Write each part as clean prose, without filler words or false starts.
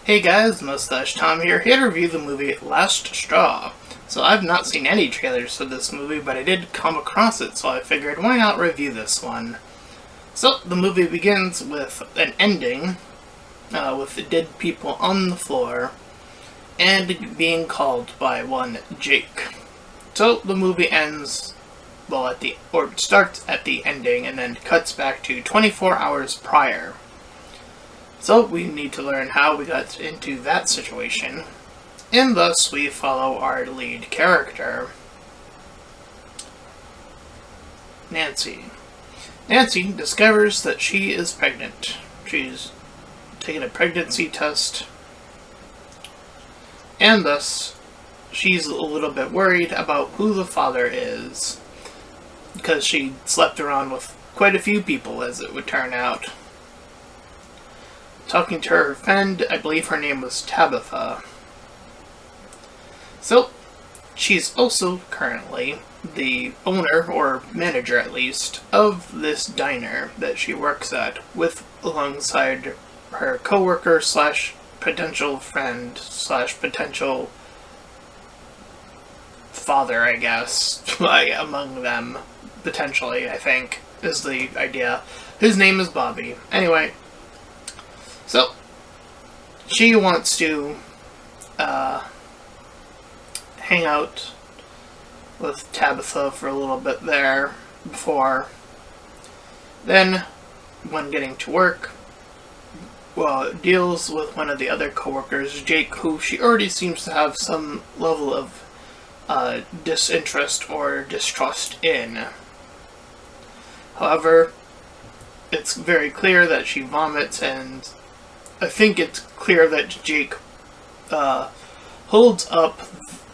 Hey guys, Mustached Tom here to review the movie Last Straw. So I've not seen any trailers for this movie, but I did come across it, so I figured why not review this one. So the movie begins with an ending, with the dead people on the floor, and being called by one Jake. So the movie ends, it starts at the ending and then cuts back to 24 hours prior. So we need to learn how we got into that situation, and thus we follow our lead character, Nancy. Nancy discovers that she is pregnant. She's taken a pregnancy test, and thus she's a little bit worried about who the father is, because she slept around with quite a few people, as it would turn out. Talking to her friend, I believe her name was Tabitha. So, she's also currently the owner, or manager at least, of this diner that she works at, alongside her coworker slash potential friend slash potential father, I guess, among them, potentially, I think, is the idea. His name is Bobby. Anyway, so, she wants to hang out with Tabitha for a little bit there before. Then, when getting to work, deals with one of the other coworkers, Jake, who she already seems to have some level of disinterest or distrust in. However, it's very clear that she vomits, and I think it's clear that Jake holds up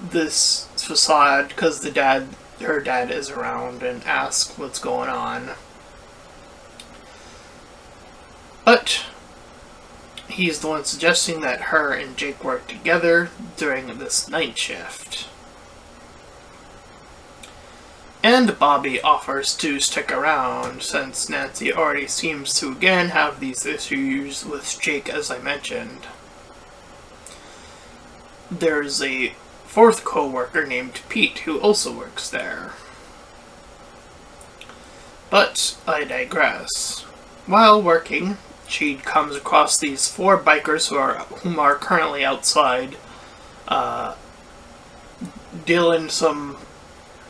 this facade because her dad is around and asks what's going on. But he's the one suggesting that her and Jake work together during this night shift. And Bobby offers to stick around, since Nancy already seems to again have these issues with Jake, as I mentioned. There's a fourth co-worker named Pete who also works there. But I digress. While working, she comes across these four bikers whom are currently outside, dealing some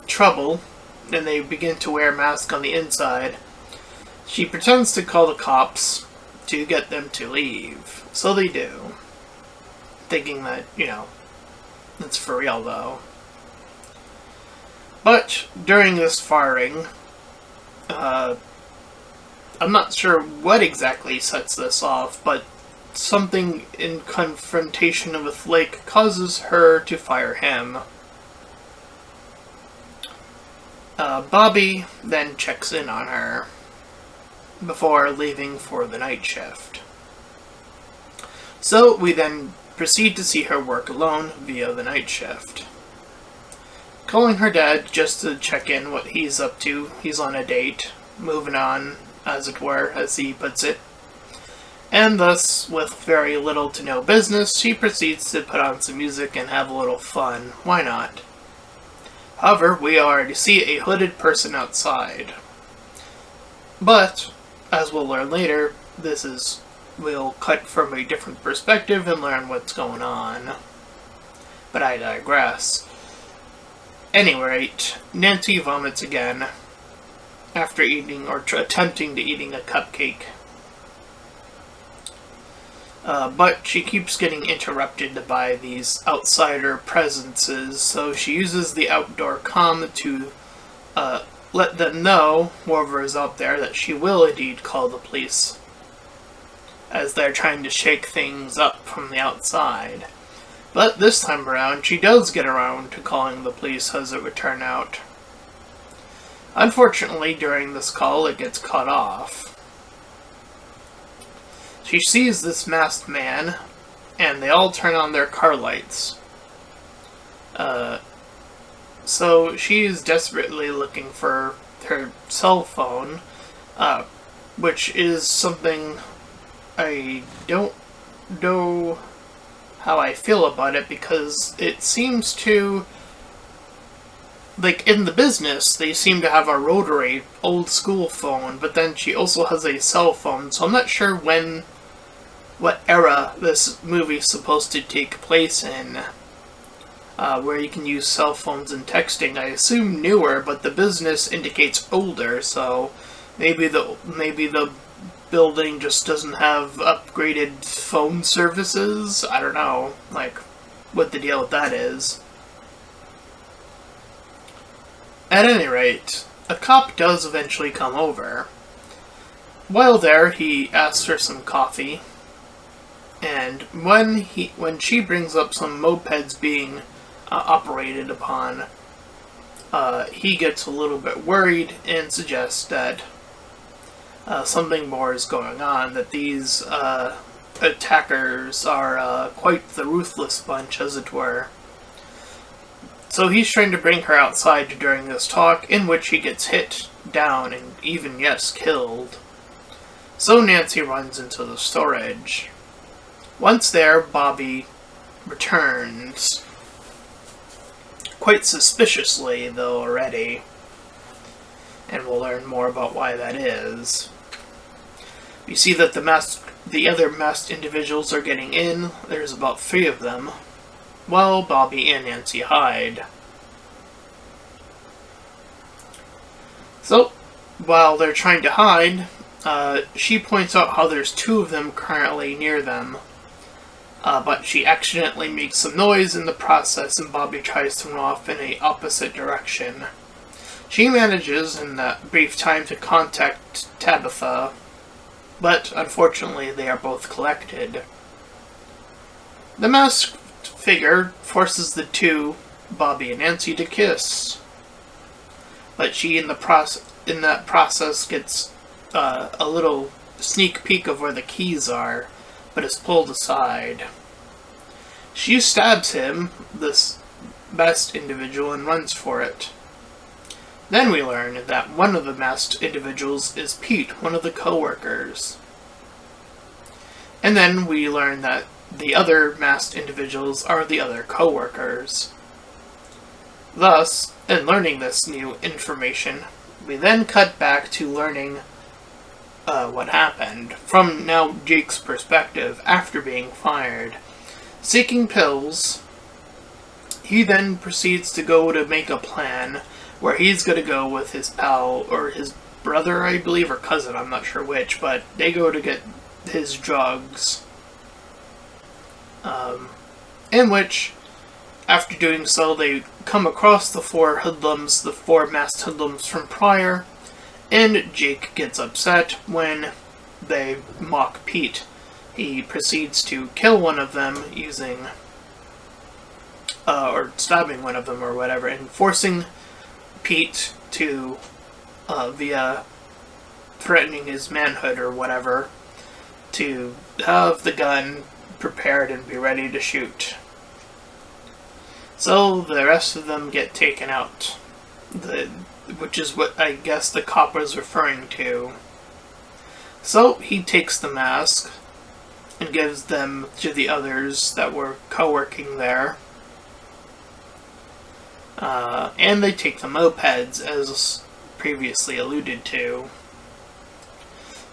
trouble, and they begin to wear masks on the inside. She pretends to call the cops to get them to leave. So they do. Thinking that, it's for real though. But during this firing, I'm not sure what exactly sets this off, but something in confrontation with Lake causes her to fire him. Bobby then checks in on her before leaving for the night shift. So we then proceed to see her work alone via the night shift. Calling her dad just to check in what he's up to. He's on a date, moving on, as it were, as he puts it. And thus, with very little to no business, she proceeds to put on some music and have a little fun. Why not? However, we already see a hooded person outside. But, as we'll learn later, we'll cut from a different perspective and learn what's going on. But I digress. Any rate, Nancy vomits again after eating or attempting to eating a cupcake. But she keeps getting interrupted by these outsider presences, so she uses the outdoor comm to let them know, whoever is out there, that she will indeed call the police, as they're trying to shake things up from the outside. But this time around, she does get around to calling the police, as it would turn out. Unfortunately, during this call, it gets cut off. She sees this masked man, and they all turn on their car lights. So she's desperately looking for her cell phone, which is something I don't know how I feel about it, because it seems to, like, in the business, they seem to have a rotary, old school phone, but then she also has a cell phone, so I'm not sure what era this movie's supposed to take place in, where you can use cell phones and texting. I assume newer, but the business indicates older, so maybe the building just doesn't have upgraded phone services. I don't know, like, what the deal with that is. At any rate, a cop does eventually come over. While there, he asks for some coffee, and when she brings up some mopeds being operated upon, he gets a little bit worried and suggests that something more is going on, that these attackers are quite the ruthless bunch, as it were. So he's trying to bring her outside during this talk, in which he gets hit down and even, yes, killed. So Nancy runs into the storage. Once there, Bobby returns. Quite suspiciously, though, already. And we'll learn more about why that is. You see that the other masked individuals are getting in. There's about 3 of them, while Bobby and Nancy hide. So, while they're trying to hide, she points out how there's 2 of them currently near them. But she accidentally makes some noise in the process, and Bobby tries to run off in an opposite direction. She manages in that brief time to contact Tabitha, but unfortunately they are both collected. The masked figure forces the 2, Bobby and Nancy, to kiss. But she, in that process, gets a little sneak peek of where the keys are, but is pulled aside. She stabs him, this masked individual, and runs for it. Then we learn that one of the masked individuals is Pete, one of the co-workers. And then we learn that the other masked individuals are the other co-workers. Thus, in learning this new information, we then cut back to learning what happened, from now Jake's perspective, after being fired. Seeking pills, he then proceeds to go to make a plan where he's going to go with his pal, or his brother, I believe, or cousin, I'm not sure which, but they go to get his drugs. In which, after doing so, they come across the 4 hoodlums, the 4 masked hoodlums from prior, and Jake gets upset when they mock Pete. He proceeds to kill one of them using, or stabbing one of them or whatever, and forcing Pete to, via threatening his manhood or whatever, to have the gun prepared and be ready to shoot. So the rest of them get taken out, which is what I guess the cop was referring to. So he takes the mask and gives them to the others that were co-working there. And they take the mopeds, as previously alluded to.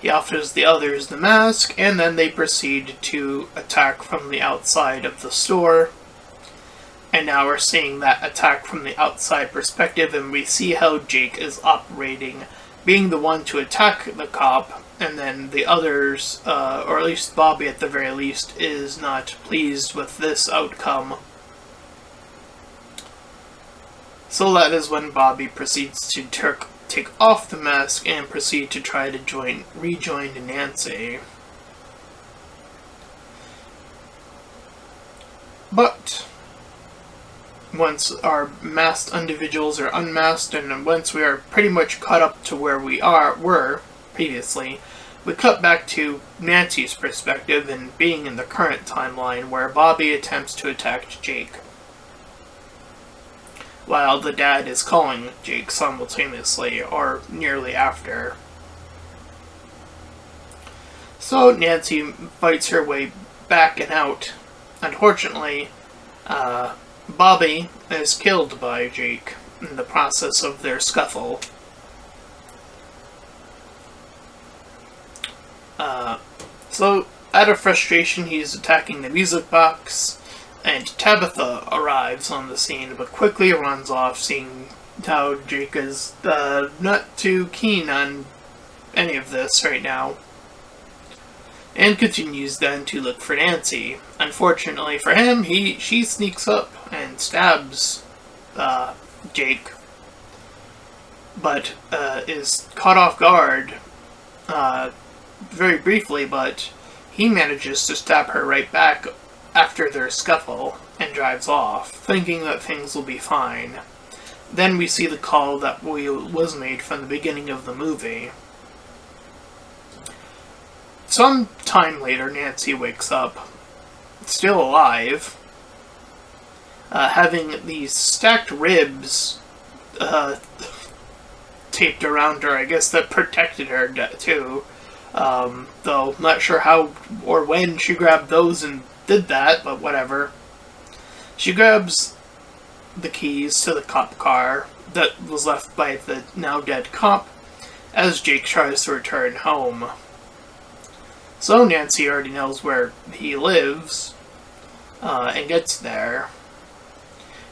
He offers the others the mask, and then they proceed to attack from the outside of the store. And now we're seeing that attack from the outside perspective, and we see how Jake is operating, being the one to attack the cop, and then the others, or at least Bobby at the very least, is not pleased with this outcome. So that is when Bobby proceeds to take off the mask and proceed to try to rejoin Nancy. But once our masked individuals are unmasked, and once we are pretty much caught up to where we were previously, we cut back to Nancy's perspective and being in the current timeline where Bobby attempts to attack Jake, while the dad is calling Jake simultaneously, or nearly after. So Nancy fights her way back and out, unfortunately, Bobby is killed by Jake in the process of their scuffle. So, out of frustration, he's attacking the music box, and Tabitha arrives on the scene, but quickly runs off, seeing how Jake is not too keen on any of this right now, and continues then to look for Nancy. Unfortunately for him, she sneaks up and stabs Jake, but is caught off guard very briefly, but he manages to stab her right back after their scuffle and drives off, thinking that things will be fine. Then we see the call that was made from the beginning of the movie. Some time later, Nancy wakes up, still alive, having these stacked ribs taped around her, I guess that protected her too. Though not sure how or when she grabbed those and did that, but whatever. She grabs the keys to the cop car that was left by the now dead cop as Jake tries to return home. So Nancy already knows where he lives, and gets there.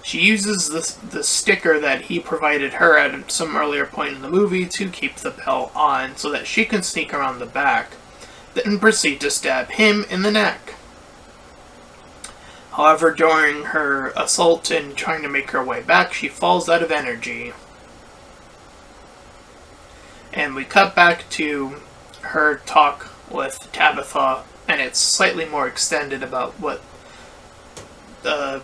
She uses the sticker that he provided her at some earlier point in the movie to keep the bell on so that she can sneak around the back, then proceed to stab him in the neck. However, during her assault and trying to make her way back, she falls out of energy. And we cut back to her talk with Tabitha, and it's slightly more extended about what the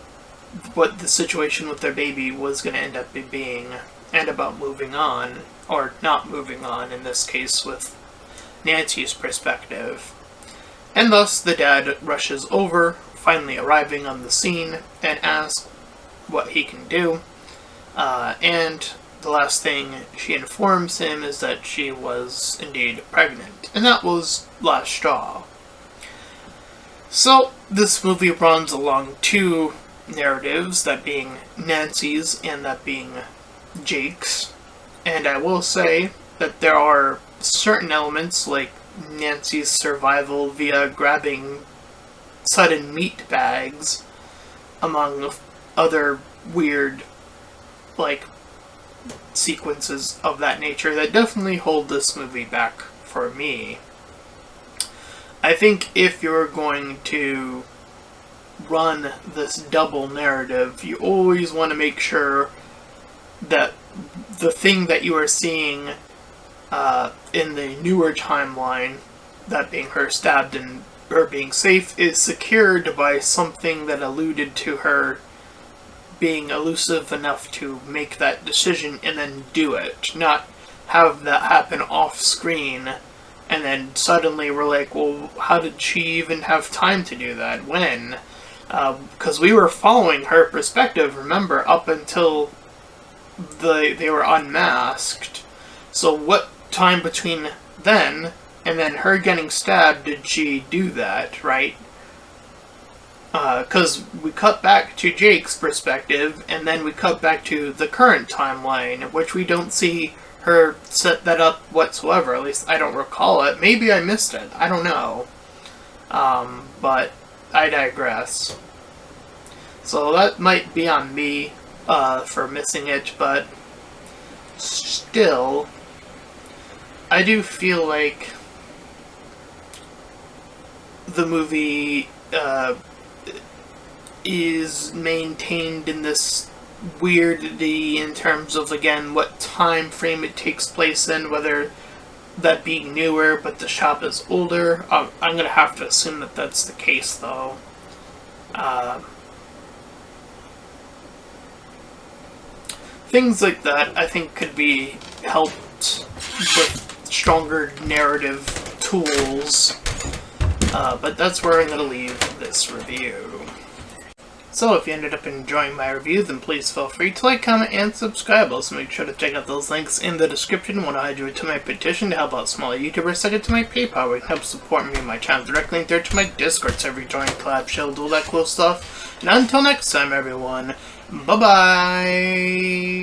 situation with their baby was going to end up being, and about moving on, or not moving on in this case with Nancy's perspective. And thus the dad rushes over, finally arriving on the scene, and asks what he can do, and the last thing she informs him is that she was indeed pregnant, and that was last straw. So this movie runs along two narratives, that being Nancy's and that being Jake's, and I will say that there are certain elements like Nancy's survival via grabbing sudden meat bags, among other weird sequences of that nature, that definitely hold this movie back for me. I think if you're going to run this double narrative, you always want to make sure that the thing that you are seeing in the newer timeline, that being her stabbed and her being safe, is secured by something that alluded to her being elusive enough to make that decision and then do it. Not have that happen off screen and then suddenly we're like, well, how did she even have time to do that? When? Because we were following her perspective, remember, up until they were unmasked. So what time between then and then her getting stabbed did she do that, right? Because we cut back to Jake's perspective, and then we cut back to the current timeline, which we don't see her set that up whatsoever. At least I don't recall it. Maybe I missed it. I don't know. But I digress. So that might be on me for missing it, but still, I do feel like the movie is maintained in this weirdity in terms of, again, what time frame it takes place in, whether that being newer but the shop is older. I'm going to have to assume that that's the case, though. Things like that, I think, could be helped with stronger narrative tools. But that's where I'm going to leave this review. So if you ended up enjoying my review, then please feel free to like, comment, and subscribe. Also make sure to check out those links in the description when I do it to my petition to help out smaller YouTubers, set it to my PayPal where you can help support me and my channel directly, and there to my Discord server, join collab, shield, all that cool stuff. And until next time, everyone, bye-bye!